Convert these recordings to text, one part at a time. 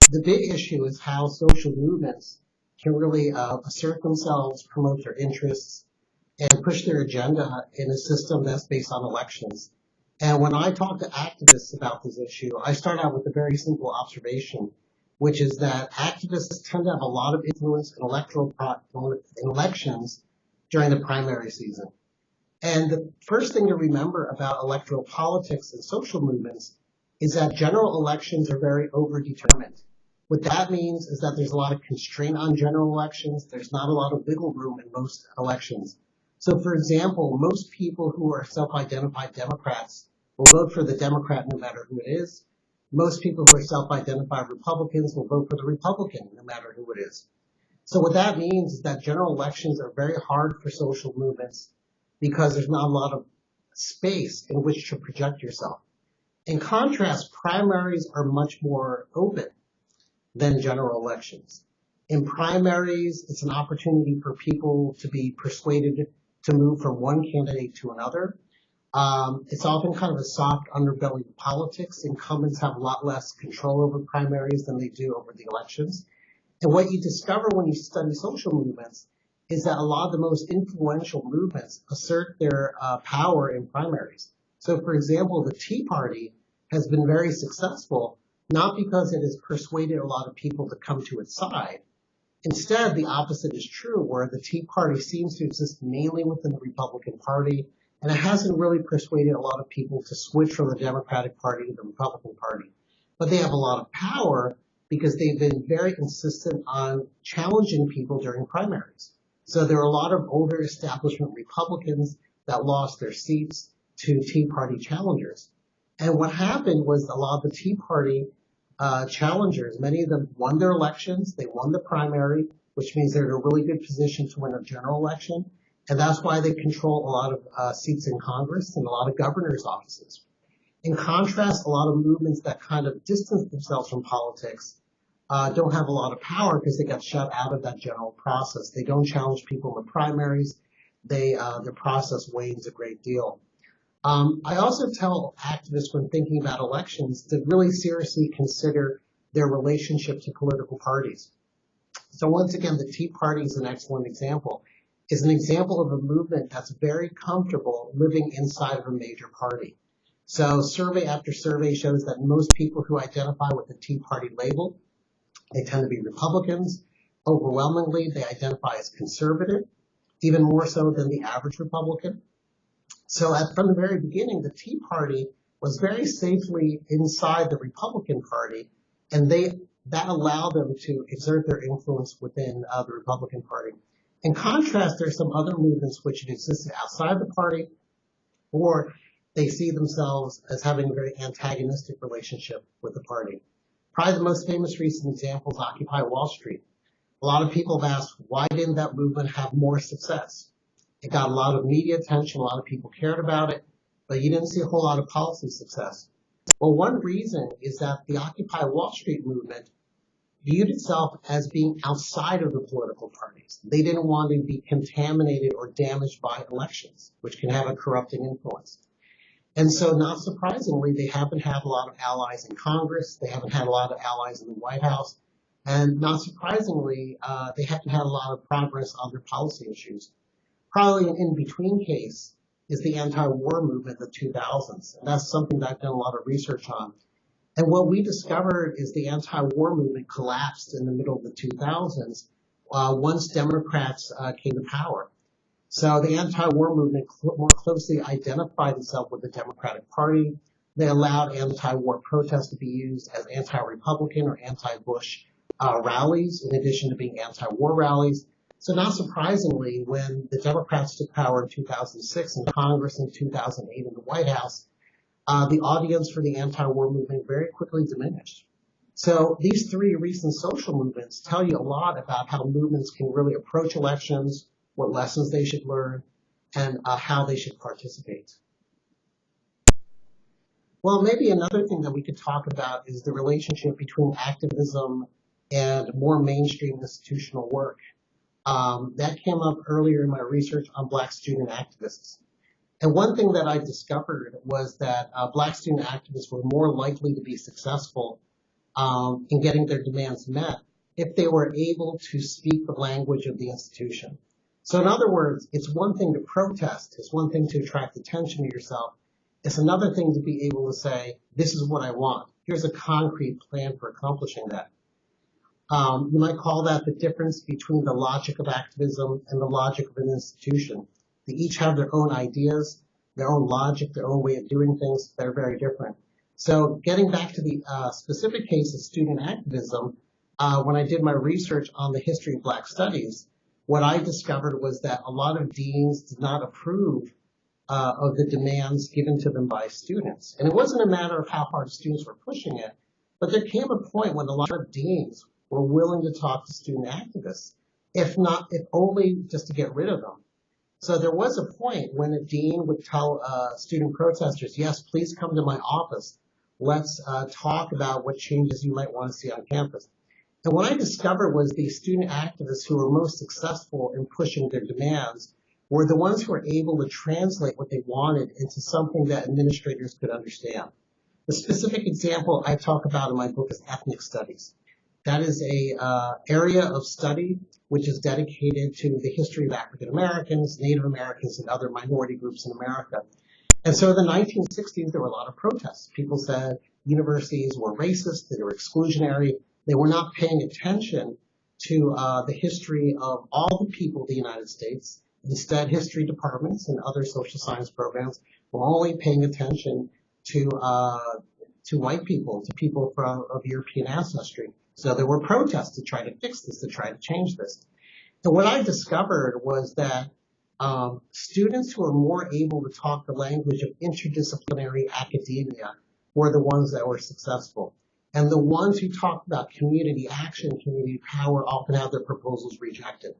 The big issue is how social movements can really assert themselves, promote their interests, and push their agenda in a system that's based on elections. And when I talk to activists about this issue, I start out with a very simple observation, which is that activists tend to have a lot of influence in elections during the primary season. And the first thing to remember about electoral politics and social movements is that general elections are very overdetermined. What that means is that there's a lot of constraint on general elections. There's not a lot of wiggle room in most elections. So, for example, most people who are self-identified Democrats will vote for the Democrat no matter who it is. Most people who are self-identified Republicans will vote for the Republican no matter who it is. So what that means is that general elections are very hard for social movements because there's not a lot of space in which to project yourself. In contrast, primaries are much more open than general elections. In primaries, it's an opportunity for people to be persuaded to move from one candidate to another. It's often kind of a soft underbelly of politics. Incumbents have a lot less control over primaries than they do over the elections. And what you discover when you study social movements is that a lot of the most influential movements assert their power in primaries. So, for example, the Tea Party has been very successful, not because it has persuaded a lot of people to come to its side. Instead, the opposite is true, where the Tea Party seems to exist mainly within the Republican Party, and it hasn't really persuaded a lot of people to switch from the Democratic Party to the Republican Party. But they have a lot of power because they've been very insistent on challenging people during primaries. So there are a lot of older establishment Republicans that lost their seats to Tea Party challengers. And what happened was a lot of the Tea Party challengers, many of them won their elections, they won the primary, which means they're in a really good position to win a general election. And that's why they control a lot of seats in Congress and a lot of governor's offices. In contrast, a lot of movements that kind of distance themselves from politics don't have a lot of power because they got shut out of that general process. They don't challenge people in the primaries. Their process wanes a great deal. I also tell activists when thinking about elections to really seriously consider their relationship to political parties. So once again, the Tea Party is an excellent example. Is an example of a movement that's very comfortable living inside of a major party. So survey after survey shows that most people who identify with the Tea Party label, they tend to be Republicans. Overwhelmingly, they identify as conservative, even more so than the average Republican. So from the very beginning, the Tea Party was very safely inside the Republican Party, and that allowed them to exert their influence within the Republican Party. In contrast, there are some other movements which have existed outside the party, or they see themselves as having a very antagonistic relationship with the party. Probably the most famous recent example is Occupy Wall Street. A lot of people have asked, why didn't that movement have more success? It got a lot of media attention, a lot of people cared about it, but you didn't see a whole lot of policy success. Well, one reason is that the Occupy Wall Street movement viewed itself as being outside of the political parties. They didn't want to be contaminated or damaged by elections, which can have a corrupting influence. And so, not surprisingly, they haven't had a lot of allies in Congress. They haven't had a lot of allies in the White House. And not surprisingly, they haven't had a lot of progress on their policy issues. Probably an in-between case is the anti-war movement of the 2000s. And that's something that I've done a lot of research on. And what we discovered is the anti-war movement collapsed in the middle of the 2000s once Democrats came to power. So the anti-war movement more closely identified itself with the Democratic Party. They allowed anti-war protests to be used as anti-Republican or anti-Bush rallies, in addition to being anti-war rallies. So not surprisingly, when the Democrats took power in 2006 in Congress, in 2008 in the White House, the audience for the anti-war movement very quickly diminished. So these three recent social movements tell you a lot about how movements can really approach elections, what lessons they should learn, and how they should participate. Well, maybe another thing that we could talk about is the relationship between activism and more mainstream institutional work. That came up earlier in my research on Black student activists. And one thing that I discovered was that Black student activists were more likely to be successful in getting their demands met if they were able to speak the language of the institution. So in other words, it's one thing to protest, it's one thing to attract attention to yourself, it's another thing to be able to say, this is what I want. Here's a concrete plan for accomplishing that. You might call that the difference between the logic of activism and the logic of an institution. They each have their own ideas, their own logic, their own way of doing things. They're very different. So getting back to the specific case of student activism, when I did my research on the history of Black studies, what I discovered was that a lot of deans did not approve of the demands given to them by students. And it wasn't a matter of how hard students were pushing it, but there came a point when a lot of deans were willing to talk to student activists, if only just to get rid of them. So there was a point when a dean would tell student protesters, yes, please come to my office. Let's talk about what changes you might want to see on campus. And what I discovered was the student activists who were most successful in pushing their demands were the ones who were able to translate what they wanted into something that administrators could understand. The specific example I talk about in my book is ethnic studies. That is a area of study which is dedicated to the history of African Americans, Native Americans, and other minority groups in America. And so in the 1960s, there were a lot of protests. People said universities were racist, they were exclusionary, they were not paying attention to the history of all the people of the United States. Instead, history departments and other social science programs were only paying attention to white people, to people of European ancestry. So there were protests to try to fix this, to try to change this. And what I discovered was that students who were more able to talk the language of interdisciplinary academia were the ones that were successful. And the ones who talked about community action, community power, often have their proposals rejected.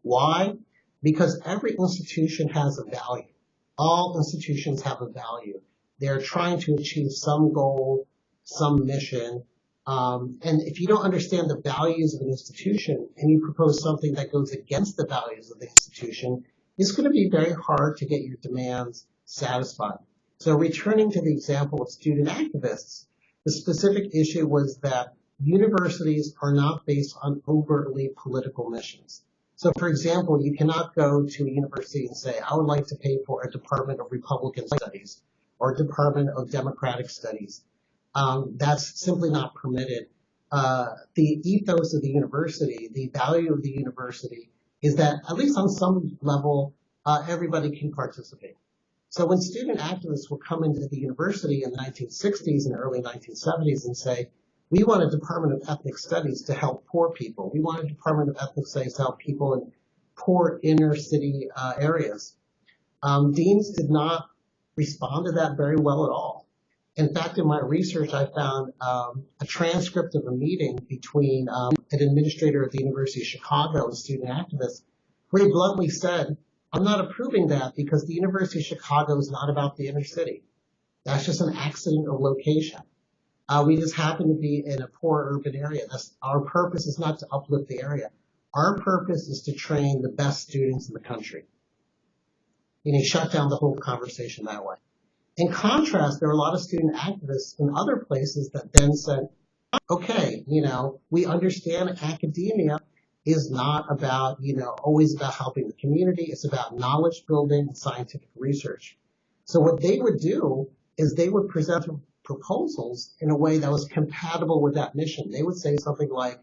Why? Because every institution has a value. All institutions have a value. They're trying to achieve some goal, some mission. And if you don't understand the values of an institution and you propose something that goes against the values of the institution, it's going to be very hard to get your demands satisfied. So returning to the example of student activists, the specific issue was that universities are not based on overtly political missions. So for example, you cannot go to a university and say, I would like to pay for a Department of Republican Studies or a Department of Democratic Studies. That's simply not permitted. The ethos of the university, the value of the university is that at least on some level, everybody can participate. So when student activists would come into the university in the 1960s and early 1970s and say, we want a Department of Ethnic Studies to help poor people. We want a Department of Ethnic Studies to help people in poor inner city areas. Deans did not respond to that very well at all. In fact, in my research, I found a transcript of a meeting between an administrator at the University of Chicago and a student activist, where he bluntly said, I'm not approving that because the University of Chicago is not about the inner city. That's just an accident of location. We just happen to be in a poor urban area. Our purpose is not to uplift the area. Our purpose is to train the best students in the country. And he shut down the whole conversation that way. In contrast, there are a lot of student activists in other places that then said, okay, we understand academia is not about, always about helping the community. It's about knowledge building and scientific research. So what they would do is they would present proposals in a way that was compatible with that mission. They would say something like,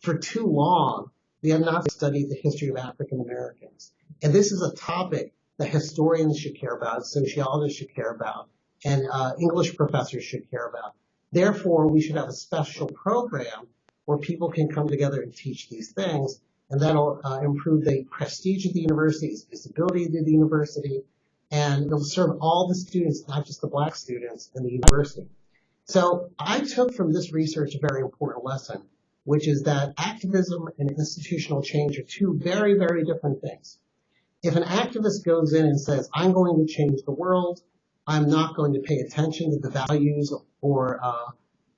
for too long, we have not studied the history of African Americans. And this is a topic that historians should care about, sociologists should care about, and English professors should care about. Therefore, we should have a special program where people can come together and teach these things, and that'll improve the prestige of the university, its visibility of the university, and it'll serve all the students, not just the Black students in the university. So I took from this research a very important lesson, which is that activism and institutional change are two very, very different things. If an activist goes in and says, I'm going to change the world, I'm not going to pay attention to the values or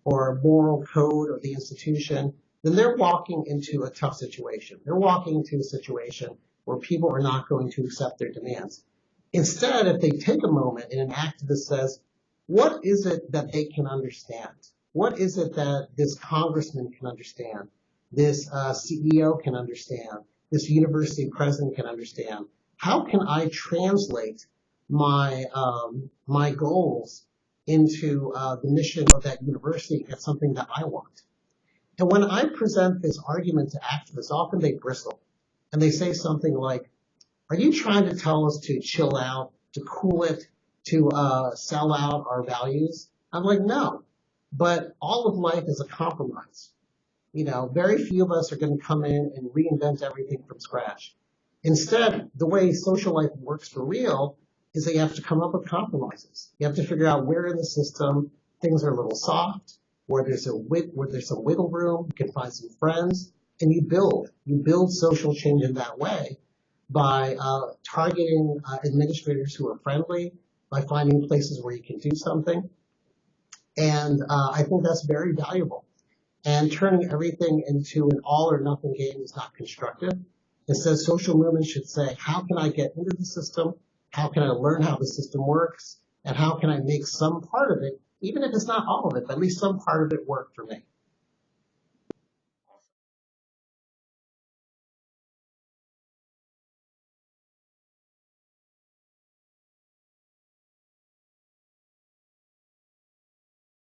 moral code of the institution, then they're walking into a tough situation. They're walking into a situation where people are not going to accept their demands. Instead, if they take a moment and an activist says, what is it that they can understand? what is it that this congressman can understand, this CEO can understand, this university president can understand? How can I translate my goals into the mission of that university as something that I want? And when I present this argument to activists, often they bristle and they say something like, are you trying to tell us to chill out, to cool it, to sell out our values? I'm like, no, but all of life is a compromise. You know, very few of us are going to come in and reinvent everything from scratch. Instead, the way social life works for real is that you have to come up with compromises. You have to figure out where in the system things are a little soft, where there's some wiggle room, you can find some friends, and you build social change in that way by targeting administrators who are friendly, by finding places where you can do something. And I think that's very valuable. And turning everything into an all or nothing game is not constructive. Instead, social movements should say, how can I get into the system? How can I learn how the system works? And how can I make some part of it, even if it's not all of it, but at least some part of it work for me?